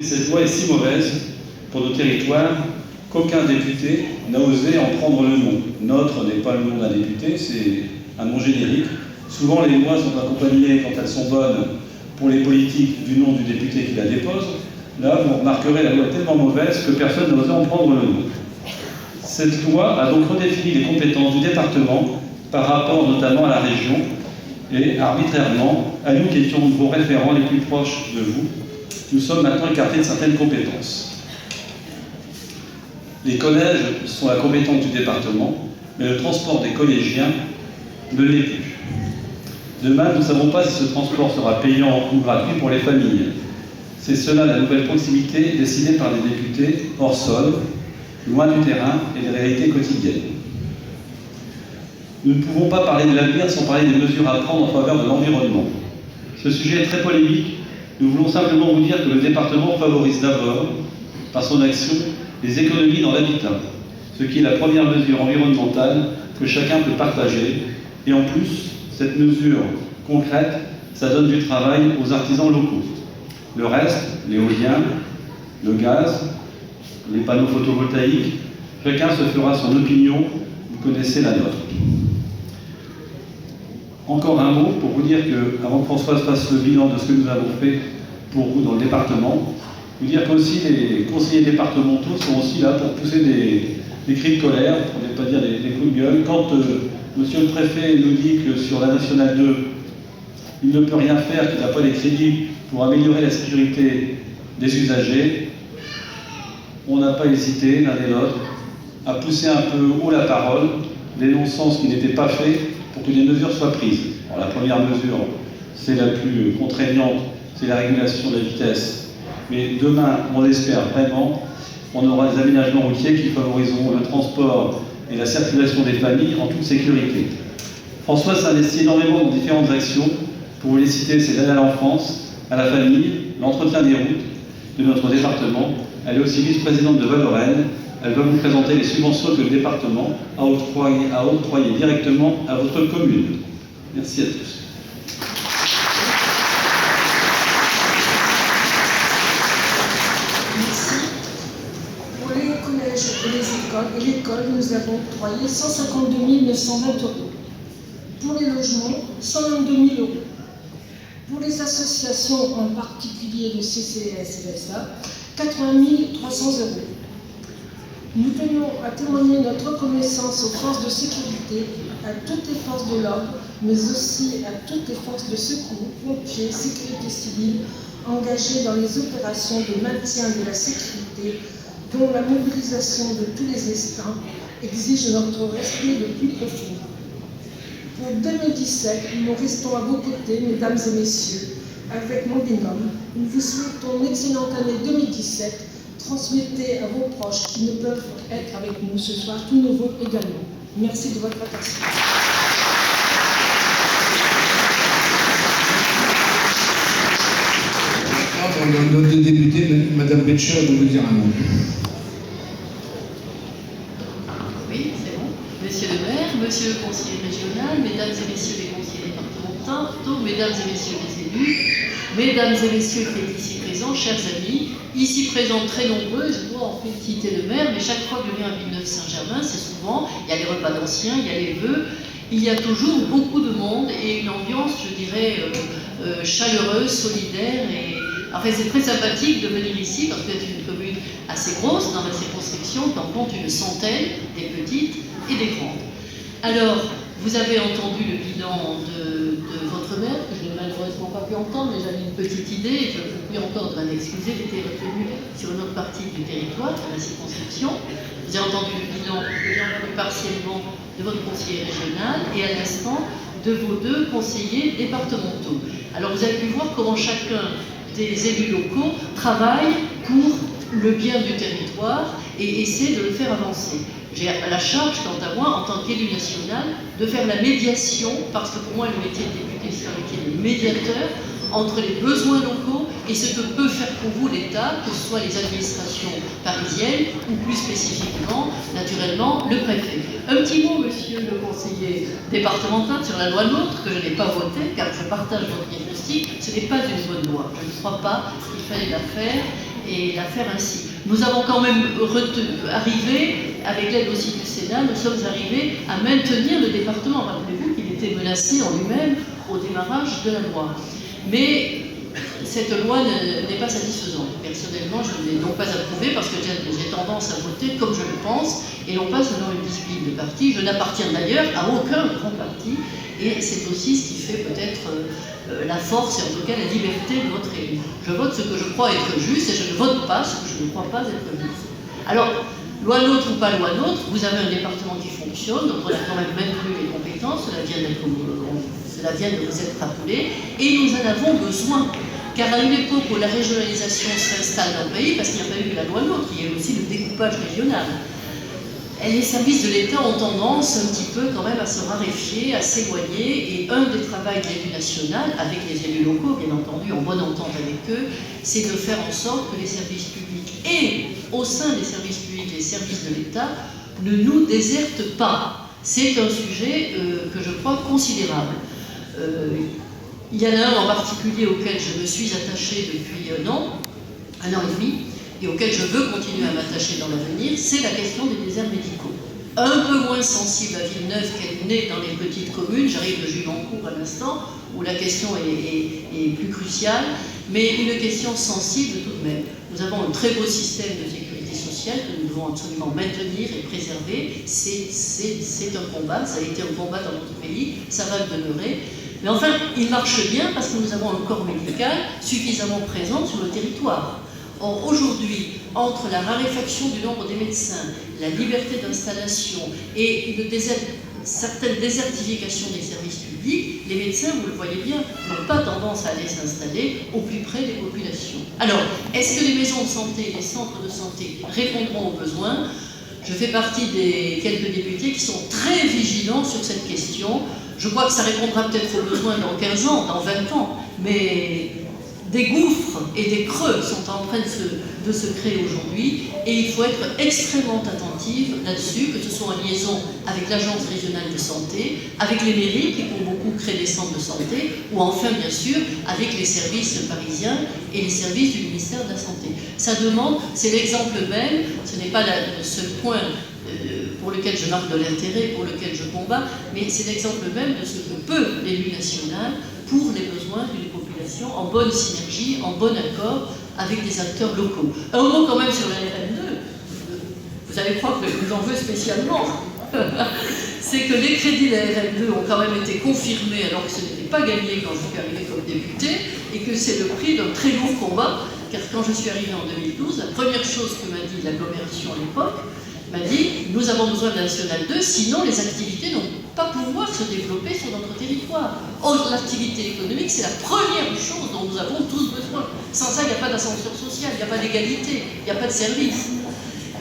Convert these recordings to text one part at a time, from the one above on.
Cette loi est si mauvaise pour nos territoires qu'aucun député n'a osé en prendre le nom. Notre n'est pas le nom d'un député, c'est un nom générique. Souvent les lois sont accompagnées, quand elles sont bonnes, pour les politiques, du nom du député qui la dépose. Là, vous remarquerez, la loi est tellement mauvaise que personne n'a osé en prendre le nom. Cette loi a donc redéfini les compétences du département par rapport notamment à la région et arbitrairement, à nous qui étions vos référents les plus proches de vous, nous sommes maintenant écartés de certaines compétences. Les collèges sont la compétence du département, mais le transport des collégiens ne l'est plus. Demain, nous ne savons pas si ce transport sera payant ou gratuit pour les familles. C'est cela la nouvelle proximité décidée par les députés hors sol, loin du terrain et des réalités quotidiennes. Nous ne pouvons pas parler de l'avenir sans parler des mesures à prendre en faveur de l'environnement. Ce sujet est très polémique. Nous voulons simplement vous dire que le département favorise d'abord, par son action, les économies dans l'habitat, ce qui est la première mesure environnementale que chacun peut partager. Et en plus, cette mesure concrète, ça donne du travail aux artisans locaux. Le reste, l'éolien, le gaz, les panneaux photovoltaïques, chacun se fera son opinion, vous connaissez la nôtre. Encore un mot pour vous dire que, avant que Françoise fasse le bilan de ce que nous avons fait pour vous dans le département, vous dire qu'aussi les conseillers départementaux sont aussi là pour pousser des cris de colère, pour ne pas dire des coups de gueule. Quand monsieur le préfet nous dit que sur la Nationale 2, il ne peut rien faire, qu'il n'a pas les crédits pour améliorer la sécurité des usagers, on n'a pas hésité, l'un et l'autre, à pousser un peu haut la parole, dénonçant ce qui n'était pas fait pour que des mesures soient prises. Alors, la première mesure, c'est la plus contraignante, c'est la régulation de la vitesse. Mais demain, on l'espère vraiment, on aura des aménagements routiers qui favoriseront le transport et la circulation des familles en toute sécurité. François s'investit énormément dans différentes actions. Pour vous les citer, c'est l'aide à l'enfance, à la famille, l'entretien des routes de notre département. Elle est aussi vice-présidente de Val-Lorraine. Elle va vous présenter les subventions que le département a octroyées directement à votre commune. Merci à tous. Merci. Pour les collèges et l'école, nous avons octroyé 152 920 €. Pour les logements, 122 000 €. Pour les associations, en particulier le CCS et l'ESA, 80 300 €. Nous tenons à témoigner notre reconnaissance aux forces de sécurité, à toutes les forces de l'ordre, mais aussi à toutes les forces de secours, pompiers, sécurité civile, engagées dans les opérations de maintien de la sécurité, dont la mobilisation de tous les instants exige notre respect le plus profond. Pour 2017, nous restons à vos côtés, mesdames et messieurs, avec mon binôme. Nous vous souhaitons une excellente année 2017. Transmettez à vos proches qui ne peuvent être avec nous ce soir tous nos vœux également. Merci de votre attention. Notre députée, Madame Betcher, va vous dire un mot. Oui, c'est bon. Monsieur le maire, monsieur le conseiller régional, mesdames et messieurs les conseillers départementaux, mesdames et messieurs les élus, mesdames et messieurs qui êtes ici présents, chers amis, ici présents très nombreux, je dois en féliciter le maire, mais chaque fois que je viens à Villeneuve-Saint-Germain, c'est souvent, il y a les repas d'anciens, il y a les vœux, il y a toujours beaucoup de monde et une ambiance, je dirais, chaleureuse, solidaire et... Enfin, c'est très sympathique de venir ici parce que c'est une commune assez grosse dans la circonscription qui en compte une centaine, des petites et des grandes. Alors, vous avez entendu le bilan de votre maire, que je n'ai malheureusement pas pu entendre, mais j'avais une petite idée, et je vous prie encore de m'en excuser, j'étais retenue sur une autre partie du territoire, de la circonscription. Vous avez entendu le bilan que j'ai entendu partiellement de votre conseiller régional et à l'instant de vos deux conseillers départementaux. Alors, vous avez pu voir comment chacun des élus locaux travaillent pour le bien du territoire et essaient de le faire avancer. J'ai à la charge, quant à moi, en tant qu'élu national, de faire la médiation, parce que pour moi, le métier de député, c'est un métier de médiateur entre les besoins locaux et ce que peut faire pour vous l'État, que ce soit les administrations parisiennes ou plus spécifiquement, naturellement, le préfet. Un petit mot, monsieur le conseiller départemental, sur la loi NOTRe, que je n'ai pas votée, car je partage votre diagnostic, ce n'est pas une bonne loi. Je ne crois pas qu'il fallait la faire et la faire ainsi. Nous avons quand même arrivé, avec l'aide aussi du Sénat, nous sommes arrivés à maintenir le département. Rappelez-vous qu'il était menacé en lui-même au démarrage de la loi. Mais cette loi n'est pas satisfaisante. Personnellement, je ne l'ai donc pas approuvée parce que j'ai tendance à voter comme je le pense et non pas selon une discipline de parti. Je n'appartiens d'ailleurs à aucun grand parti et c'est aussi ce qui fait peut-être la force et en tout cas la liberté de votre élu. Je vote ce que je crois être juste et je ne vote pas ce que je ne crois pas être juste. Alors, loi NOTRe ou pas loi NOTRe, vous avez un département qui fonctionne, donc on a quand même maintenu les compétences, cela vient de vous être rappelé, et nous en avons besoin. Car à une époque où la régionalisation s'installe dans le pays, parce qu'il n'y a pas eu que la loi NOTRe, il y a eu aussi le découpage régional, et les services de l'État ont tendance un petit peu quand même à se raréfier, à s'éloigner, et un des travaux de l'élu national, avec les élus locaux, bien entendu, en bonne entente avec eux, c'est de faire en sorte que les services publics et au sein des services publics, les services de l'État, ne nous désertent pas. C'est un sujet que je crois considérable. Il y en a un en particulier auquel je me suis attachée depuis un an et demi, et auquel je veux continuer à m'attacher dans l'avenir, c'est la question des déserts médicaux. Un peu moins sensible à Villeneuve qu'elle n'est dans les petites communes, j'arrive de Julancourt à l'instant, où la question est plus cruciale, mais une question sensible tout de même. Nous avons un très beau système de sécurité sociale que nous devons absolument maintenir et préserver. C'est un combat, ça a été un combat dans notre pays, ça va le demeurer. Mais enfin, il marche bien parce que nous avons un corps médical suffisamment présent sur le territoire. Or, aujourd'hui, entre la raréfaction du nombre des médecins, la liberté d'installation et une certaine désertification des services publics, les médecins, vous le voyez bien, n'ont pas tendance à aller s'installer au plus près des populations. Alors, est-ce que les maisons de santé, les centres de santé répondront aux besoins? Je fais partie des quelques députés qui sont très vigilants sur cette question. Je crois que ça répondra peut-être aux besoins dans 15 ans, dans 20 ans, mais des gouffres et des creux sont en train de se créer aujourd'hui et il faut être extrêmement attentif là-dessus, que ce soit en liaison avec l'Agence régionale de santé, avec les mairies qui pour beaucoup créent des centres de santé ou enfin bien sûr avec les services parisiens et les services du ministère de la Santé. Ça demande, c'est l'exemple même, ce n'est pas le seul point pour lequel je marque de l'intérêt, pour lequel je combats, mais c'est l'exemple même de ce que peut l'élu national pour les besoins d'une population en bonne synergie, en bon accord avec des acteurs locaux. Un mot quand même sur la RN2, vous allez croire que je vous en veux spécialement, c'est que les crédits de la RN2 ont quand même été confirmés alors que ce n'était pas gagné quand je suis arrivée comme députée et que c'est le prix d'un très lourd combat, car quand je suis arrivée en 2012, la première chose que m'a dit l'agglomération à l'époque, m'a dit, nous avons besoin de National 2, sinon les activités n'ont pas pouvoir se développer sur notre territoire. Or, l'activité économique, c'est la première chose dont nous avons tous besoin. Sans ça, il n'y a pas d'ascenseur social, il n'y a pas d'égalité, il n'y a pas de service.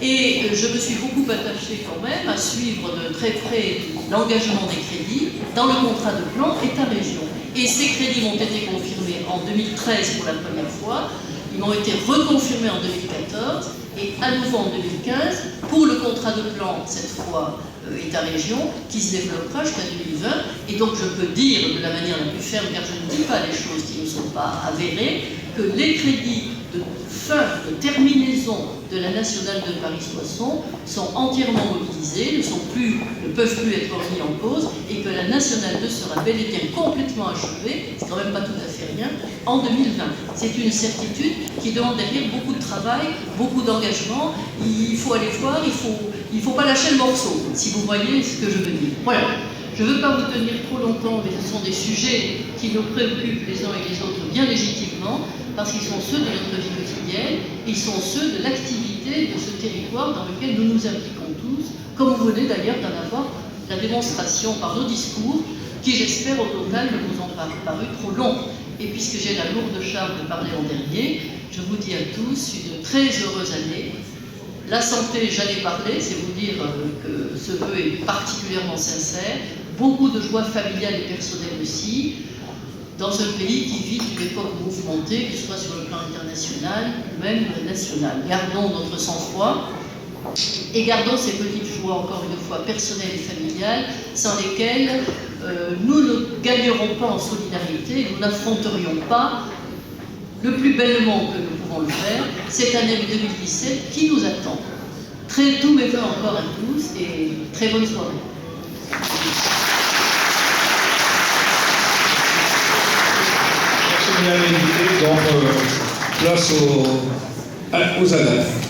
Et je me suis beaucoup attachée quand même à suivre de très près l'engagement des crédits dans le contrat de plan État-région. Et ces crédits m'ont été confirmés en 2013 pour la première fois, ils m'ont été reconfirmés en 2014, et à nouveau en 2015, pour le contrat de plan, cette fois État-région, qui se développera jusqu'à 2020. Et donc je peux dire de la manière la plus ferme, car je ne dis pas les choses qui ne sont pas avérées, que les crédits de fin, de terminaison de la nationale de Paris-Soissons sont entièrement mobilisés, ne peuvent plus être remis en cause, et que la nationale 2 sera bel et bien complètement achevée, c'est quand même pas tout à fait rien, en 2020. C'est une certitude qui demande derrière beaucoup de travail, beaucoup d'engagement. Il faut aller voir, il faut pas lâcher le morceau, si vous voyez ce que je veux dire. Voilà. Je ne veux pas vous tenir trop longtemps, mais ce sont des sujets qui nous préoccupent les uns et les autres bien légitimement, parce qu'ils sont ceux de notre vie quotidienne, ils sont ceux de l'activité de ce territoire dans lequel nous nous impliquons tous, comme vous venez d'ailleurs d'en avoir la démonstration par nos discours, qui j'espère au total ne vous ont pas paru trop longs. Et puisque j'ai la lourde charge de parler en dernier, je vous dis à tous une très heureuse année. La santé, j'en ai parlé, c'est vous dire que ce vœu est particulièrement sincère, beaucoup de joie familiale et personnelle aussi, dans un pays qui vit une époque mouvementée, que ce soit sur le plan international ou même national. Gardons notre sang-froid et gardons ces petites joies, encore une fois, personnelles et familiales, sans lesquelles nous ne gagnerons pas en solidarité, nous n'affronterions pas le plus bel monde que nous pouvons pourrons le faire. C'est année 2017 qui nous attend. Tous mes voeux encore à tous et très bonne soirée. Merci, mesdames et messieurs. Donc, place aux ADAF.